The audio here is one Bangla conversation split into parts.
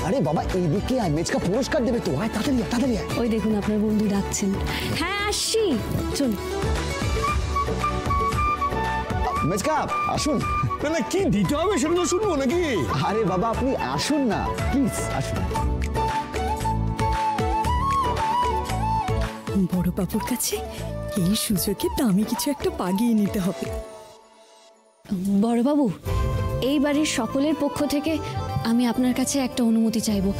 আরে বাবা এইদিকে আয়, মেজকা পুরস্কার দেবে তো, আয় তাড়াতাড়ি আয়, তাড়াতাড়ি আয়। ওই দেখুন আপনার বন্ধু ডাকছেন। হ্যাঁ আসছি, চল। মেজকা আসুন। না কি দিতে হবে সেটা তো শুনবো নাকি? আরে বাবা আপনি আসুন না প্লিজ, আসুন। বড় বাবুর কাছে এই সুযোগে দামি কিছু একটা পাগিয়ে নিতে হবে। বড়বাবু, এই বাড়ির সকলের পক্ষ থেকে আমি আপনার কাছে একটা অনুমতি চাইবো,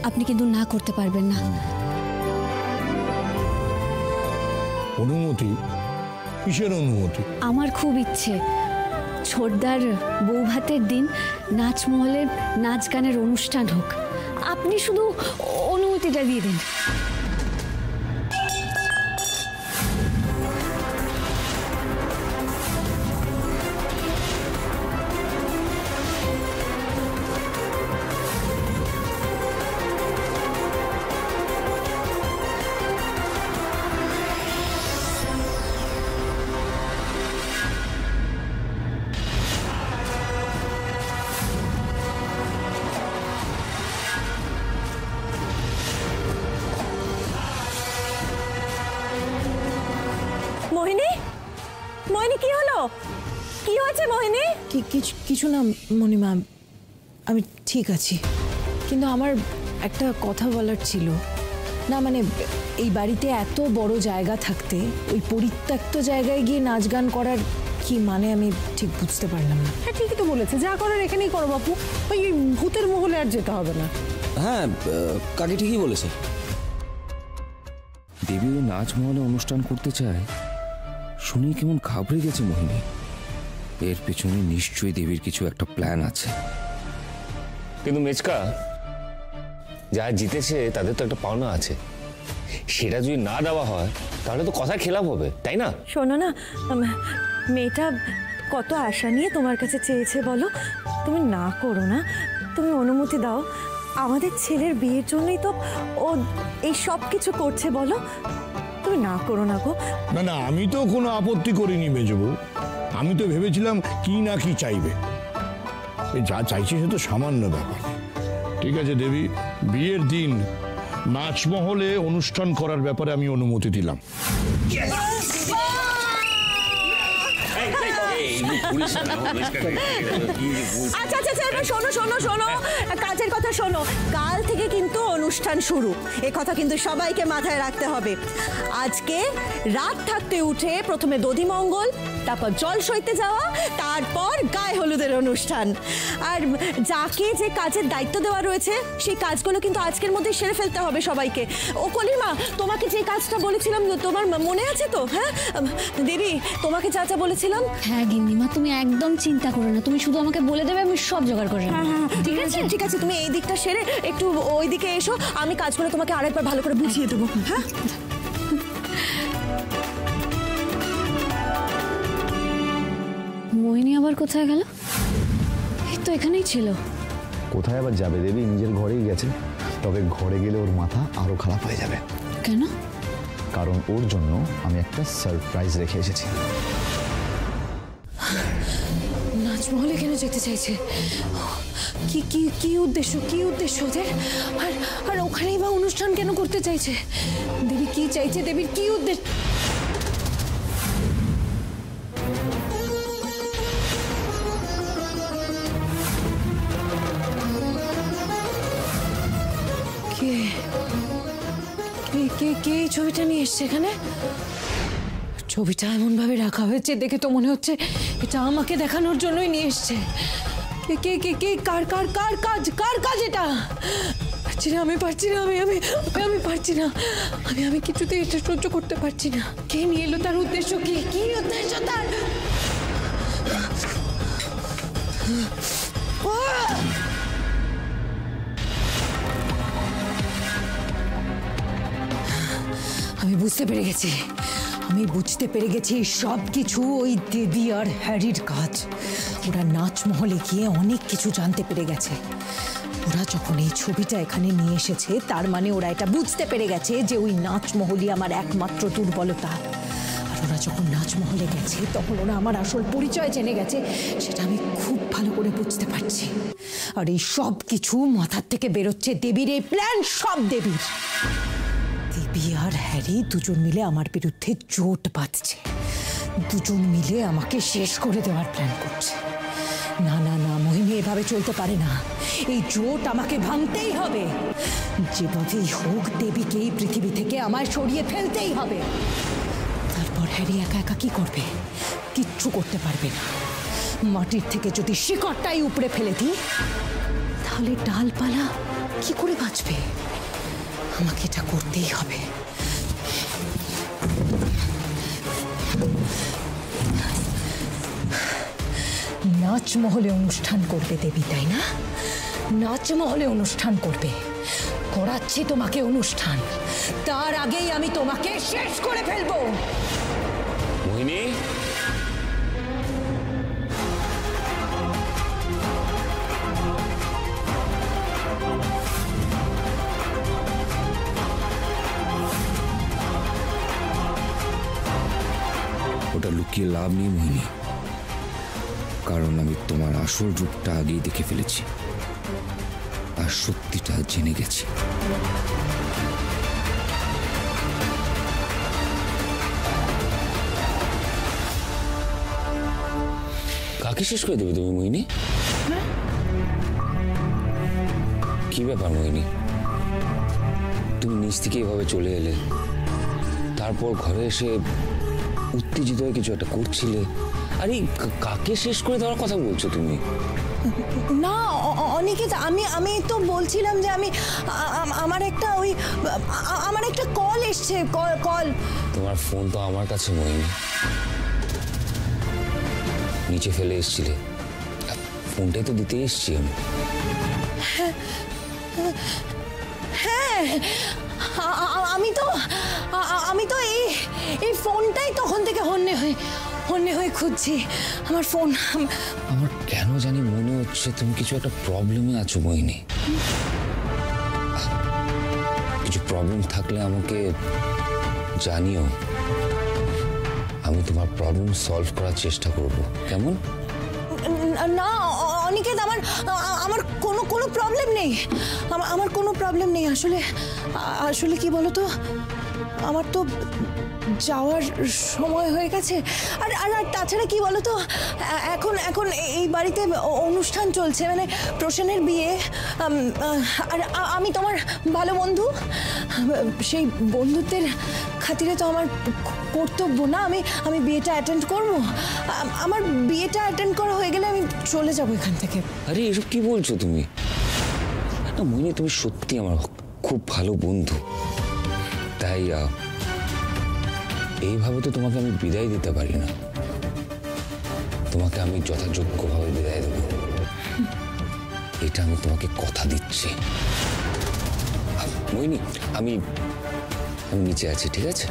আপনি কিন্তু না করতে পারবেন না। অনুমতি? কিসের অনুমতি? আমার খুব ইচ্ছে ছোটদার বৌভাতের দিন নাচমহলের নাচ গানের অনুষ্ঠান হোক, আপনি শুধু অনুমতিটা দিয়ে দিন। মোহিনী, মোহিনী কি হলো? কি হয়েছে মোহিনী? কিছু না মণিমা, আমি ঠিক আছি, কিন্তু আমার একটা কথা বলার ছিল। না মানে এই বাড়িতে এত বড় জায়গা থাকতে ওই পরিত্যক্ত জায়গায় গিয়ে নাচ গান করার কি মানে আমি ঠিক বুঝতে পারলাম না। হ্যাঁ ঠিকই তো বলেছে, যা করার এখানেই করো বাপু, ওই ভূতের মহলে আর যেতে হবে না। হ্যাঁ কাকি ঠিকই বলেছে। দেবী ওই নাচ মহলে অনুষ্ঠান করতে চায় শুনে কেমন ঘাবড়ে গেছে মোহিনী। এর পেছনে নিশ্চয়ই দেবীর কিছু একটা প্ল্যান আছে। কিন্তু মেচকা, যারা জিতেছে তাদের তো একটা পাওনা আছে, সেটা যদি না দেওয়া হয় তাহলে তো কথা খেলাপ হবে, তাই না? শোনো না, মেয়েটা কত আশা নিয়ে তোমার কাছে চেয়েছে বলো, তুমি না করো না, তুমি অনুমতি দাও। আমাদের ছেলের বিয়ের জন্যই তো ও এই সব কিছু করছে, বলো তুমি না করো না গো। না না, আমি তো কোনো আপত্তি করিনি মেজবু, আমি তো ভেবেছিলাম কি না কি চাইবে। যা চাইছে সে তো সামান্য ব্যাপার। ঠিক আছে দেবী, বিয়ের দিন নাচমহলে অনুষ্ঠান করার ব্যাপারে আমি অনুমতি দিলাম। আচ্ছা আচ্ছা আচ্ছা, শোনো শোনো শোনো, কাজের কথা শোনো। কাল থেকে কিন্তু অনুষ্ঠান শুরু, এ কথা কিন্তু সবাইকে মাথায় রাখতে হবে। আজকে রাত থাকতে উঠে প্রথমে দধিমঙ্গল, তারপর জল সইতে যাওয়া, তারপর গায়ে হলুদের অনুষ্ঠান। আর যাকে যে কাজের দায়িত্ব দেওয়া রয়েছে সেই কাজগুলো কিন্তু আজকের মধ্যে সেরে ফেলতে হবে সবাইকে। ও কলিমা, তোমাকে যে কাজটা বলেছিলাম তোমার মনে আছে তো? হ্যাঁ দেবী, তোমাকে যা যা বলেছিলাম। হ্যাঁ গিন্নিমা, তুমি একদম চিন্তা করো না, তুমি শুধু আমাকে বলে দেবে, আমি সব জোগাড় করে নেবো। ঠিক আছে ঠিক আছে, তুমি এই দিকটা সেরে একটু ওই দিকে এসো, আমি কাজগুলো তোমাকে আরেকবার ভালো করে বুঝিয়ে দেবো। হ্যাঁ মোহিনী আবার কোথায় গেল? এই তো এখানেই ছিল। কোথায় আবার যাবে দেবী, নিজের ঘরেই গেছে। তবে ঘরে গেলে ওর মাথা আরো খারাপ হয়ে যাবে। কেন? কারণ ওর জন্য আমি একটা সারপ্রাইজ রেখে এসেছি। নাচমহলে কেন যেতে চাইছে? কি কি কি উদ্দেশ্য, কি উদ্দেশ্য ওদের? আর আর ওখানেই বা অনুষ্ঠান কেন করতে চাইছে? দেবী কি চাইছে, দেবীর কি উদ্দেশ্য? কে কে কে কে এই ছবিটা নিয়ে এসছে এখানে? ছবিটা এমন ভাবে রাখা হয়েছে দেখে তো মনে হচ্ছে এটা আমাকে দেখানোর জন্যই নিয়ে এসছে। কে কে কে কে কার কার কার কাজ, কার কাজ এটা? পারছি না, আমি পারছি না, আমি আমি আমি পারছি না, আমি আমি কিছুতেই এটা সহ্য করতে পারছি না। কে নিয়ে এলো, তার উদ্দেশ্য কি, কি উদ্দেশ্য তার? আমি বুঝতে পেরে গেছি, আমি বুঝতে পেরে গেছি সব কিছু ওই দেবী আর হ্যারির কাজ। ওরা নাচমহলে গিয়ে অনেক কিছু জানতে পেরে গেছে। ওরা যখন এই ছবিটা এখানে নিয়ে এসেছে তার মানে ওরা এটা বুঝতে পেরে গেছে যে ওই নাচমহলই আমার একমাত্র দুর্বলতা। আর ওরা যখন নাচমহলে গেছে তখন ওরা আমার আসল পরিচয় জেনে গেছে, সেটা আমি খুব ভালো করে বুঝতে পারছি। আর এই সব কিছু মাথার থেকে বেরোচ্ছে দেবীর এই প্ল্যান, সব দেবীর। দেবী আর হ্যারি দুজন মিলে আমার বিরুদ্ধে জোট বাঁধছে, দুজন মিলে আমাকে শেষ করে দেওয়ার প্ল্যান করছে। না না না মোহিনী, এভাবে চলতে পারে না। এই জোট আমাকে ভাঙতেই হবে, যেভাবেই হোক দেবীকে এই পৃথিবী থেকে আমায় সরিয়ে ফেলতেই হবে। তারপর হ্যারি একা একা কি করবে? কিচ্ছু করতে পারবে না। মাটির থেকে যদি শিকড়টাই উপড়ে ফেলে দিই, তাহলে ডালপালা কি করে বাঁচবে? আমাকে এটা করতেই হবে। নাচমহলে অনুষ্ঠান করবে দেবী, তাই না? নাচমহলে অনুষ্ঠান করবে, করাচ্ছি তোমাকে অনুষ্ঠান। তার আগেই আমি তোমাকে শেষ করে ফেলবো। মোহিনী, ওটা লুকিয়ে লাভ নেই মোহিনী, কারণ আমি তোমার আসল রূপটা আগেই দেখে ফেলেছি আর সত্যিটা জেনে গেছি। কাকে শেষ করে দেবে তুমি মোহিনী? কি ব্যাপার মোহিনী, তুমি নিজ থেকে এভাবে চলে এলে, তারপর ঘরে এসে উত্তেজিত হয়ে কিছু একটা করছিলে। আরে কাকে শেষ করে দেওয়ার কথা বলছো তুমি? না অনিকেত, আমি তো বলছিলাম যে আমার একটা কল এসছে। কল। তোমার ফোন তো আমার কাছে মোহিনী, নিচে ফেলে এসছিলে, ফোনটাই তো দিতে এসছি আমি। হ্যাঁ, আমি তো এই ফোনটাই তখন থেকে হন্যে হয়ে খুঁজছি। আমার ফোন। আমার কেন জানি মনে হচ্ছে তুমি কিছু একটা প্রবলেমে আছো মোহিনী। কিছু প্রবলেম থাকলে আমাকে জানিও, আমি তোমার প্রবলেম সলভ করার চেষ্টা করব, কেমন? না অনিকেত, আমার কোনো প্রবলেম নেই। আমার কোনো প্রবলেম নেই। আসলে কি বলতো, আমার তো যাওয়ার সময় হয়ে গেছে। আর তাছাড়া কি বলতো, এখন এই বাড়িতে অনুষ্ঠান চলছে, মানে প্রসেনের বিয়ে। আর আমি তোমার ভালো বন্ধু, সেই বন্ধুত্বের খাতিরে তো আমার কর্তব্য না আমি বিয়েটা অ্যাটেন্ড করব। আমার বিয়েটা অ্যাটেন্ড করা হয়ে গেলে আমি চলে যাব এখান থেকে। আরে এসব কি বলছো তুমি? না মোহিনী, তুমি সত্যি আমার খুব ভালো বন্ধু, তাই এইভাবে তো তোমাকে আমি বিদায় দিতে পারি না। তোমাকে আমি যথাযোগ্যভাবে বিদায় দেব, এটা আমি তোমাকে কথা দিচ্ছি। মোহিনী, আমি নিচে আছি, ঠিক আছে?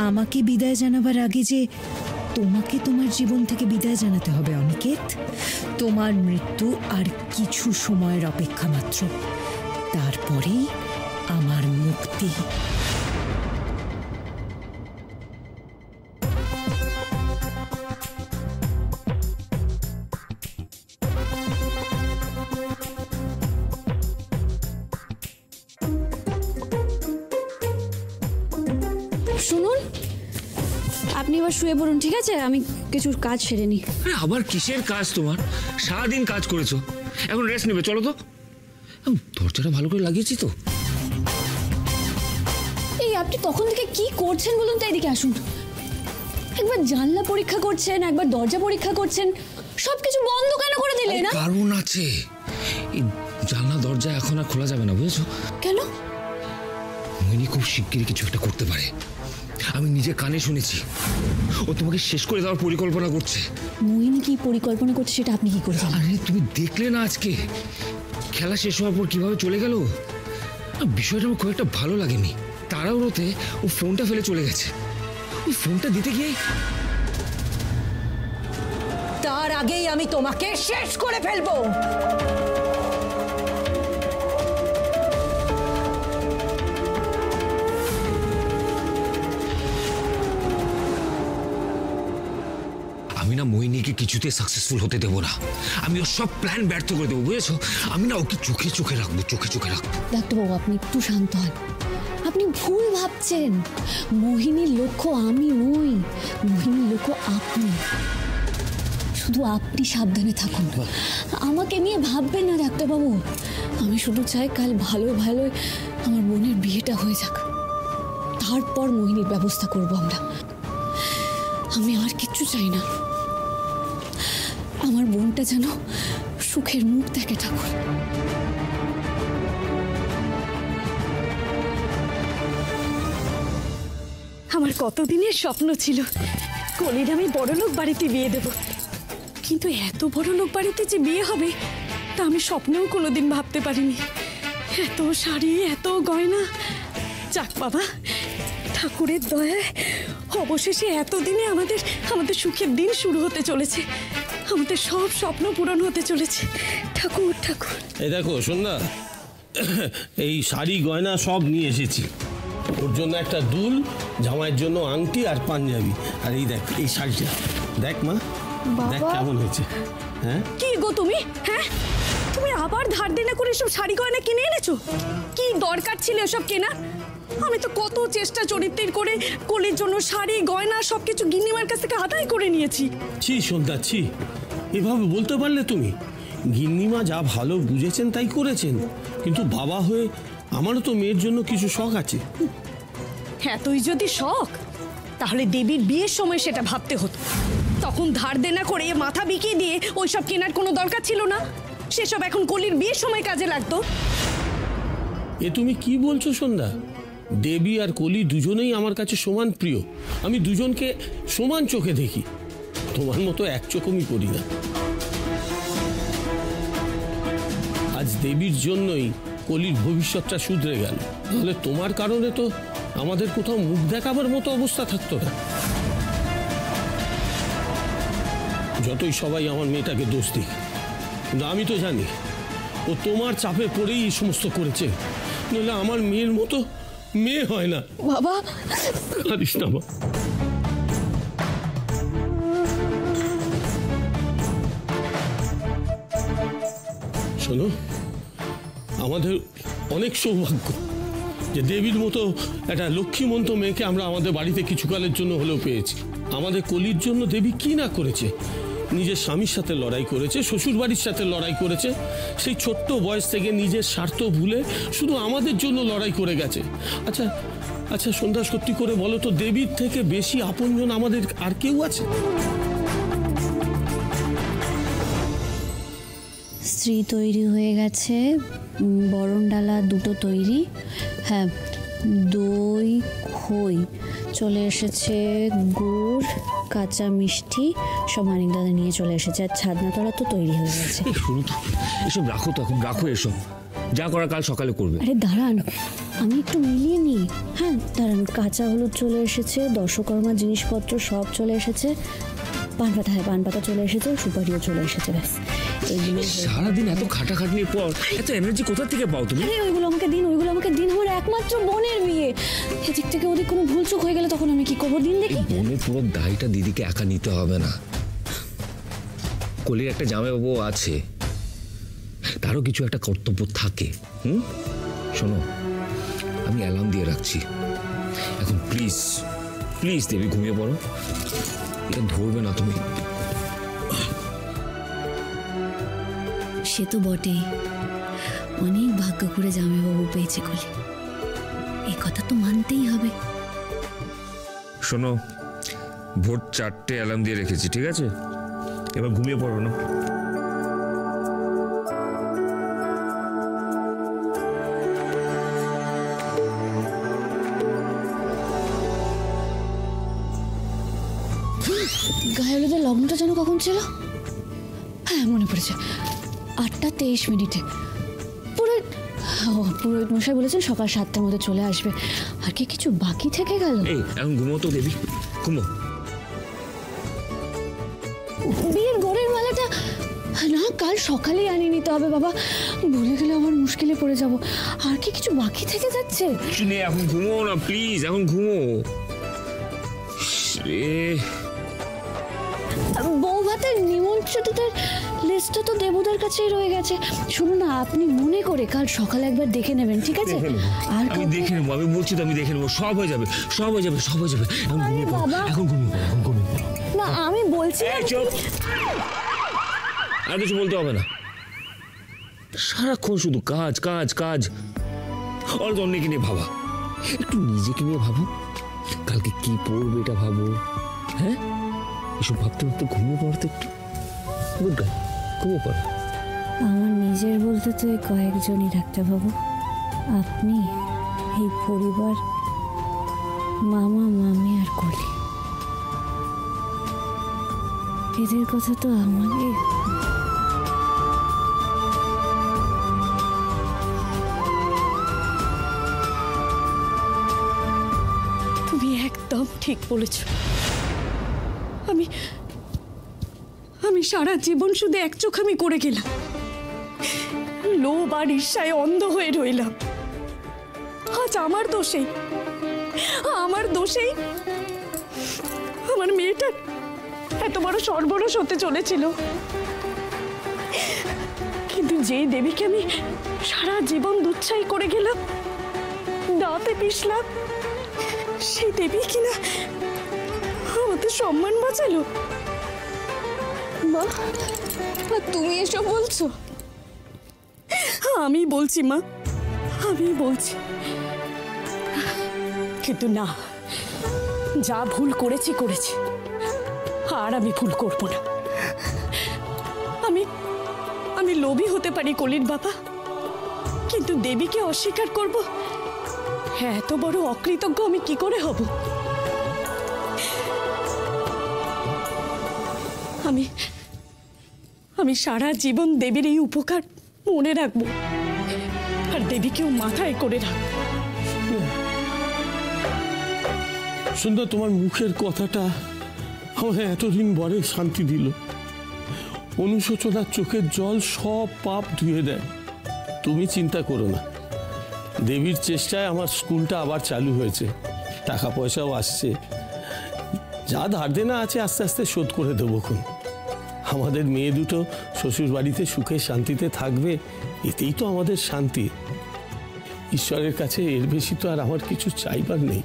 আমাকে বিদায় জানাবার আগে যে তোমাকে তোমার জীবন থেকে বিদায় জানাতে হবে অনিকেত। তোমার মৃত্যু আর কিছু সময়ের অপেক্ষা মাত্র, তারপরেই আমার মুক্তি। শুনুন, আপনি এবার শুয়ে পড়ুন, ঠিক আছে? আমি কিছু কাজ সেরে নিই। আবার কিসের কাজ তোমার? সারাদিন কাজ করেছো, এখন রেস্ট নেবে, চলো তো। দরজাটা ভালো করে লাগিয়েছি তো। এই আপনি তখন থেকে কি করছেন বলুন তো? এদিকে আসুন। একবার জানলা পরীক্ষা করছেন, একবার দরজা পরীক্ষা করছেন, সবকিছু বন্ধ কেন করে দিলে? না কারণ আছে, এই জানলা দরজা এখন আর খোলা যাবে না, বুঝেছো? কেন? মোহিনী খুব শিগগিরই কিছু একটা করতে পারে, আমি নিজে কানে শুনেছি। ও তোমাকে শেষ করে দেওয়ার পরিকল্পনা করছে। মোহিনী কি পরিকল্পনা করছে সেটা আপনি কি করে জানেন? আরে তুমি দেখলে না আজকে খেলা শেষ হওয়ার পর কিভাবে চলে গেল? বিষয়টা আমার খুব একটা ভালো লাগেনি। তাড়াহুড়োতে ও ফোনটা ফেলে চলে গেছে। ওই ফোনটা দিতে গিয়ে তার আগেই আমি তোমাকে শেষ করে ফেলবো। ওকে কিছুতে সাকসেসফুল হতে দেবো না। আমি ওর সব প্ল্যান ব্যর্থ করে দেবো, বুঝেছো? আমি না ওকে চোখে চোখে রাখবো, চোখে চোখে রাখবো। ডাক্তারবাবু, আপনি একটু শান্ত হন। আপনি ভুল ভাবছেন। মোহিনীর লক্ষ্য আমি নই, মোহিনীর লক্ষ্য আপনি। শুধু আপনি সাবধানে থাকুন, আমাকে নিয়ে ভাববেন না ডাক্তারবাবু। আমি শুধু চাই কাল ভালো ভালো আমার বোনের বিয়েটা হয়ে যাক, তারপর মোহিনীর ব্যবস্থা করব আমরা। আমি আর কিচ্ছু চাই না, আমার বোনটা যেন সুখের মুখ দেখে ঠাকুর। আমার কতদিনের স্বপ্ন ছিল কলির আমি বড়লোক বাড়িতে বিয়ে দেব, কিন্তু এত বড়লোক বাড়িতে যে বিয়ে হবে তা আমি স্বপ্নেও কোনোদিন ভাবতে পারিনি। এত শাড়ি, এত গয়না। যাক বাবা, ঠাকুরের দয়ায় অবশেষে এতদিনে আমাদের সুখের দিন শুরু হতে চলেছে, আমাদের সব স্বপ্ন পূরণ হতে চলেছে। ঠাকুর ঠাকুর। এই দেখো সন্ধ্যা, এই শাড়ি গয়না সব নিয়ে এসেছি। ওর জন্য একটা দুল, জামাইয়ের জন্য আংটি আর পাঞ্জাবি। আর এই দেখ এই শাড়িটা, দেখ মা, দেখ কেমন হয়েছে। হ্যাঁ কি গো তুমি? হ্যাঁ, তুমি আবার ধার দেনা করে সব শাড়ি গয়না কিনে এনেছো? কি দরকার ছিল এসব কেনা? আমি তো কত চেষ্টা চরিত্রের করে কলির জন্য শাড়ি গয়না সবকিছু গিন্নিমার কাছ থেকে আদায় করে নিয়েছি। ছি সন্ধ্যা, ছি, এভাবে বলতে পারলে তুমি? গিন্নিমা যা ভালো বুঝেছেন তাই করেছেন, কিন্তু বাবা হয়ে আমারও তো মেয়ের জন্য কিছু শখ আছে। হ্যাঁ, তুই যদি শখ, তাহলে দেবীর বিয়ের সময় সেটা ভাবতে হতো। তখন ধার দেনা করে মাথা বিকিয়ে দিয়ে ওইসব কেনার কোনো দরকার ছিল না। সেসব এখন কলির বিয়ের সময় কাজে লাগতো। এ তুমি কি বলছো সন্ধ্যা? দেবী আর কলি দুজনেই আমার কাছে সমান প্রিয়। আমি দুজনকে সমান চোখে দেখি, তোমার মতো এক চোখমই করি না। আজ দেবীর জন্যই কলির ভবিষ্যৎটা শুধরে গেল, তাহলে তোমার কারণে তো আমাদের কোথাও মুখ দেখাবার মতো অবস্থা থাকতো না। যতই সবাই আমার মেয়েটাকে দোষ দিক, কিন্তু আমি তো জানি ও তোমার চাপে পড়েই এই সমস্ত করেছে, নইলে আমার মেয়ের মতো মেয়ে হয় না। বাবা, কাঁদিস না মা। শোনো, আমাদের অনেক সৌভাগ্য যে দেবীর মতো একটা লক্ষ্মীমন্ত মেয়েকে আমরা আমাদের বাড়িতে কিছুকালের জন্য হলেও পেয়েছি। আমাদের কলির জন্য দেবী কি না করেছে! নিজের স্বামীর সাথে লড়াই করেছে, শ্বশুর বাড়ির সাথে লড়াই করেছে, সেই ছোট্ট বয়স থেকে নিজের স্বার্থ ভুলে শুধু আমাদের জন্য লড়াই করে গেছে। আচ্ছা আচ্ছা সন্ধ্যা, সত্যি করে বলো তো, দেবীর থেকে বেশি আপনজন আমাদের আর কেউ আছে? স্ত্রী তৈরি হয়ে গেছে, বরণডালা দুটো তৈরি। হ্যাঁ, দই খই চলে এসেছে, গুড় কাঁচা মিষ্টি সব মানিক দাদা নিয়ে চলে এসেছে, আর ছাদনাতলা তো তৈরি হয়ে গেছে। শুনো তো, এসব রাখো তো, এখন রাখো এসব, যা করা কাল সকালে করবে। আরে দাঁড়ান, আমি একটু মিলিয়ে নিই। হ্যাঁ দাঁড়ান, কাঁচা হলুদ চলে এসেছে, দশকর্মার জিনিসপত্র সব চলে এসেছে, পান পাতা, হ্যাঁ পান পাতা চলে এসেছে, সুপারিও চলে এসেছে। ব্যাস এইগুলো। সারাদিন এত খাটাখাটনির পর এত এনার্জি কোথা থেকে পাও তুমি? আরে ওইগুলো আমাকে দিন, ওইগুলো আমাকে দিন, আমার একমাত্র বোনের বিয়ে। এদিক থেকে ওদিক কোনো ভুলচুক হয়ে গেলে তখন আমি কি করবো? দিন দেখি। বোনের পুরো দায়টা দিদিকে একা নিতে হবে না। কলির একটা জামাইবাবু আছে, তারও কিছু একটা কর্তব্য থাকে। শোনো, আমি অ্যালার্ম দিয়ে রাখছি এখন, প্লিজ প্লিজ দেবী ঘুমিয়ে পড়ো, এটা ধরবে না তুমি। সে তো বটেই, অনেক ভাগ্য করে জামাইবাবু পেয়েছে কলি, এই কথা তো মানতেই হবে। শোনো, ভোর 4টে অ্যালার্ম দিয়ে রেখেছি, ঠিক আছে? এবার ঘুমিয়ে পড়ো না। গায়ে হলুদের লগ্নটা যেন কখন ছিল? হ্যাঁ মনে পড়েছে, 8:23 পুরোহিত মশাই বলেছেন সকাল 7টার মধ্যে চলে আসবে। আর কি কিছু বাকি থেকে গেল? এই এখন ঘুমো তো দেবী, ঘুমো। বিয়ের গড়ের মালাটা না, কাল সকালেই আনিয়ে নিতে হবে বাবা, ভুলে গেলে আমার মুশকিলে পড়ে যাব। আর কি কিছু বাকি থেকে যাচ্ছে? এখন ঘুমো না প্লিজ, এখন ঘুমো। বউ ভাতের খাবারের লিস্টটা তো দেবুদের কাছেই রয়ে গেছে। শুনুন না, আপনি মনে করে কাল সকালে একবার দেখে নেবেন, ঠিক আছে? আর আমি দেখে নেবো, আমি বলছি তো আমি দেখে নেবো, সব হয়ে যাবে, সব হয়ে যাবে, সব হয়ে যাবে। এখন ঘুমিয়ে পড়ো, এখন ঘুমিয়ে পড়ো, এখন ঘুমিয়ে পড়ো। না, আমি বলছি আর কিছু বলতে হবে না, সারাক্ষণ শুধু কাজ কাজ কাজ। আর অন্যকে নিয়ে ভাবা, একটু নিজেকে নিয়ে ভাবো, কালকে কি পড়বে এটা ভাবো। হ্যাঁ, এসব ভাবতে ভাবতে ঘুমিয়ে পড়ো তো একটু। গুড গার্ল, ঘুমিয়ে পড়ো। আমার নিজের বলতে তো এই কয়েকজনই ডাক্তারবাবু, আপনি, এই পরিবার, মামা মামি আর কলি, এদের কথা তো আমাকে তুমি একদম ঠিক বলেছ। আমি আমি সারা জীবন শুধু এক চোখামি করে গেলাম, লোভ আর ঈর্ষায় অন্ধ হয়ে রইলাম। আজ আমার দোষেই আমার মেয়েটার এত বড় সর্বনাশ হতে চলেছিল। কিন্তু যেই দেবীকে আমি সারা জীবন দুচ্ছাই করে গেলাম, দাঁতে পিষলাম, সেই দেবী কিনা আমাদের সম্মান বাঁচালো। মা, তুমি এসব বলছো? আমি বলছি মা, আমি বলছি, কিন্তু না, যা ভুল করেছি করেছি, আর আমি ভুল করব না। আমি লোভী হতে পারি কলির বাবা, কিন্তু দেবীকে অস্বীকার করব, হ্যাঁ, এত বড় অকৃতজ্ঞ আমি কি করে হব? আমি সারা জীবন দেবীর এই উপকার মনে রাখবো, আর দেবীকেও মাথায় করে রাখবো। সুন্দর, তোমার মুখের কথাটা আমাকে এতদিন পরে শান্তি দিল। অনুশোচনার চোখের জল সব পাপ ধুয়ে দেয়। তুমি চিন্তা করো না, দেবীর চেষ্টায় আমার স্কুলটা আবার চালু হয়েছে, টাকা পয়সাও আসছে, যা ধার দেনা আছে আস্তে আস্তে শোধ করে দেবো। আমাদের মেয়ে দুটো শ্বশুর বাড়িতে সুখে শান্তিতে থাকবে, এতেই তো আমাদের শান্তি। ঈশ্বরের কাছে এর বেশি তো আর আমার কিছু চাইবার নেই।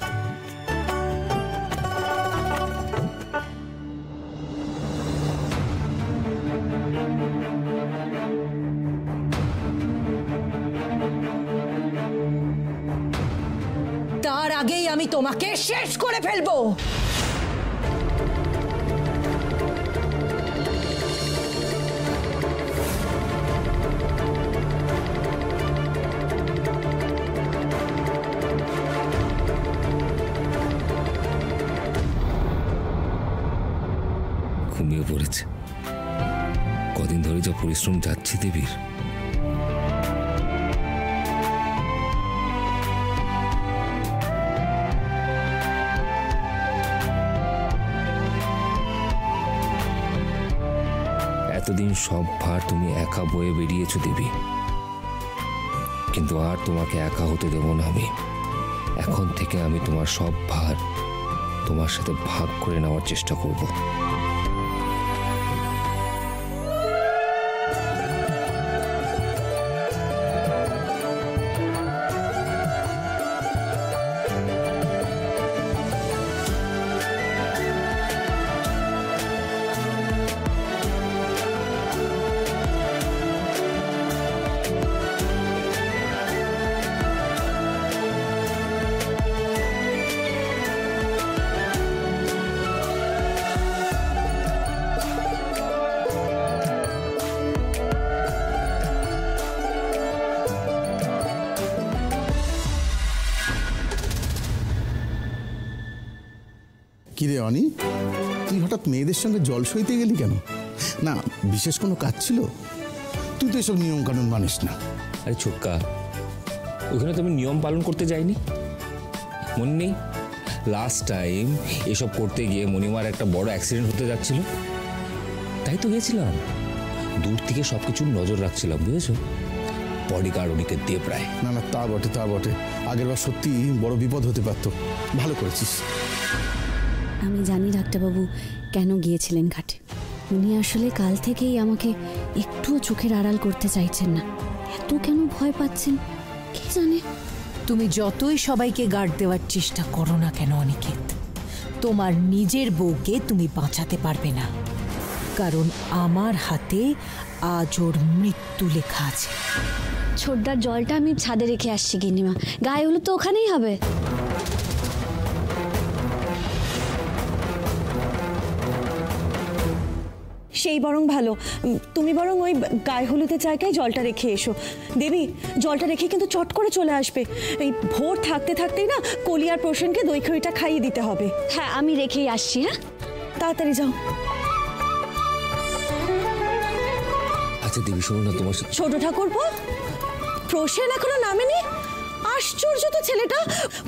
তার আগেই আমি তোমাকে শেষ করে ফেলবো। ঘুমিয়ে পড়েছে। কদিন ধরে যা পরিশ্রম যাচ্ছে দেবীর, এতদিন সব ভার তুমি একা বয়ে বেরিয়েছো দেবী, কিন্তু আর তোমাকে একা হতে দেব না আমি। এখন থেকে আমি তোমার সব ভার তোমার সাথে ভাগ করে নেওয়ার চেষ্টা করব। কিরে অনি, তুই হঠাৎ মেয়েদের সঙ্গে জল সইতে গেলি কেন? না বিশেষ কোনো কাজ ছিল? তুই তো এসব নিয়ম কানুন মানিস না। আরে ছোটকা, ওখানে তো আমি নিয়ম পালন করতে যাইনি, মনে নেই? লাস্ট টাইম এসব করতে গিয়ে মণিমার একটা বড় অ্যাক্সিডেন্ট হতে যাচ্ছিল, তাই তো গেছিলাম। দূর থেকে সবকিছুর নজর রাখছিলাম, বুঝেছো? বডিগার্ড ওদিকে দিয়ে প্রায়। না না, তা বটে তা বটে, আগের বার সত্যি বড় বিপদ হতে পারতো। ভালো করেছিস। আমি জানি ডাক্তারবাবু কেন গিয়েছিলেন ঘাটে। উনি আসলে কাল থেকেই আমাকে একটুও চোখের আড়াল করতে চাইছেন না। এত কেন ভয় পাচ্ছেন কে জানে। তুমি যতই সবাইকে গার্ড দেওয়ার চেষ্টা করো না কেন অনিকেত, তোমার নিজের বউকে তুমি বাঁচাতে পারবে না, কারণ আমার হাতে আজ ওর মৃত্যু লেখা আছে। ছোটদার জলটা আমি ছাদে রেখে আসছি গিন্নিমা, গায়ে হলুদ তো ওখানেই হবে। সেই বরং ভালো, তুমি বরং ওই গায়ে হলুদের জায়গায় জলটা রেখে এসো। দেবী, জলটা রেখে কিন্তু চট করে চলে আসবে। এই ভোর থাকতে থাকতেই না কলি আর প্রসেনকে দই খড়িটা খাইয়ে দিতে হবে। হ্যাঁ, আমি রেখেই আসছি। হ্যাঁ, তাড়াতাড়ি যাও। আচ্ছা দেবী, শোনো না, তোমার ছোট ঠাকুরপো, প্রসেন এখনো নামেনি? আশ্চর্য তো ছেলেটা,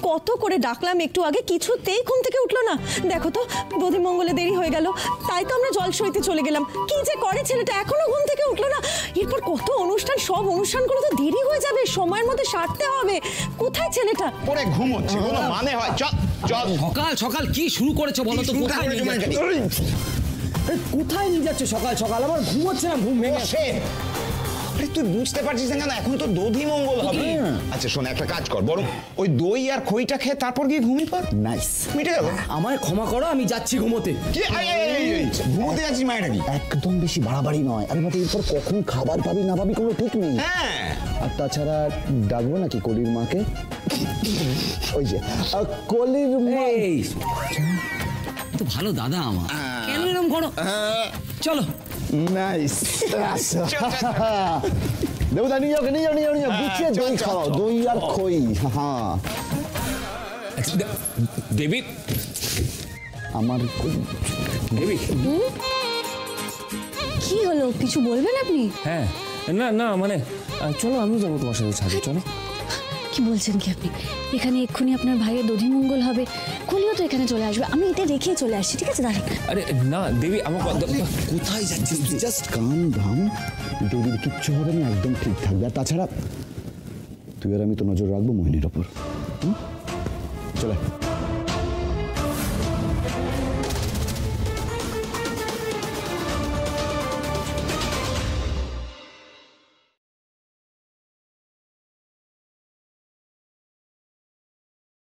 কত করে ডাকলাম একটু আগে, কিছুতেই ঘুম থেকে উঠলো না। দেখো তো, দধিমঙ্গলে দেরি হয়ে গেল, তাই তো আমরা জল সইতে চলে গেলাম। কি যে করে ছেলেটা, এখনো ঘুম থেকে উঠলো না। এরপর কত অনুষ্ঠান, সব অনুষ্ঠানগুলো তো দেরি হয়ে যাবে, সময়ের মধ্যে সারতে হবে। কোথায় ছেলেটা? পরে ঘুমোচ্ছে, কোনো মানে হয়? চল চল। সকাল সকাল কি শুরু করেছো বলো তো? কোথায় নিয়ে যাচ্ছ? কোথায় নিয়ে যাচ্ছ সকাল সকাল? আমার ঘুম হচ্ছে না, ঘুম ভেঙে আসছে। আরে তুই বুঝতে পারছিস না কেন? এখন তো দধি মঙ্গল হবে। আচ্ছা শোন, একটা কাজ কর, বরং ওই দই আর খইটা খেয়ে তারপর গিয়ে ঘুমিয়ে পড়। নাইস, মিটে গেল। আমায় ক্ষমা করো, আমি যাচ্ছি ঘুমোতে। কি ঘুমোতে যাচ্ছিস মায়েরা? কি একদম বেশি বাড়াবাড়ি নয়। আরে মতে এরপর কখন খাবার পাবি না পাবি কোনো ঠিক নেই। হ্যাঁ, আর তাছাড়া ডাকবো নাকি কলির মাকে? ওই যে কলির মা। তো ভালো দাদা আমার, কেন এরকম করো? চলো। নাইস। দেবদা নিয়ে যাও, নিয়ে যাও, নিয়ে যাও, নিয়ে যাও। গুছিয়ে দই খাওয়াও, দই আর খই। হ্যাঁ, দেবী, আমার দেবী। কি হলো, কিছু বলবেন আপনি? হ্যাঁ, না না মানে চলো, আমি যাবো তোমার সাথে ছাদে, চলো। কি বলছেন কি আপনি? এখানে এক্ষুনি আপনার ভাইয়ের দধিমঙ্গল হবে, কলিও তো এখানে চলে আসবে, আমি এটা রেখে চলে আসছি। ঠিক আছে দাঁড়ান। আরে না দেবী, আমার কোথায় যাচ্ছিস? Just calm down. দেবীর কিচ্ছু হবে না, একদম ঠিক থাকবে। আর তাছাড়া তুই আর আমি তো নজর রাখবো মোহিনীর ওপর। চলে।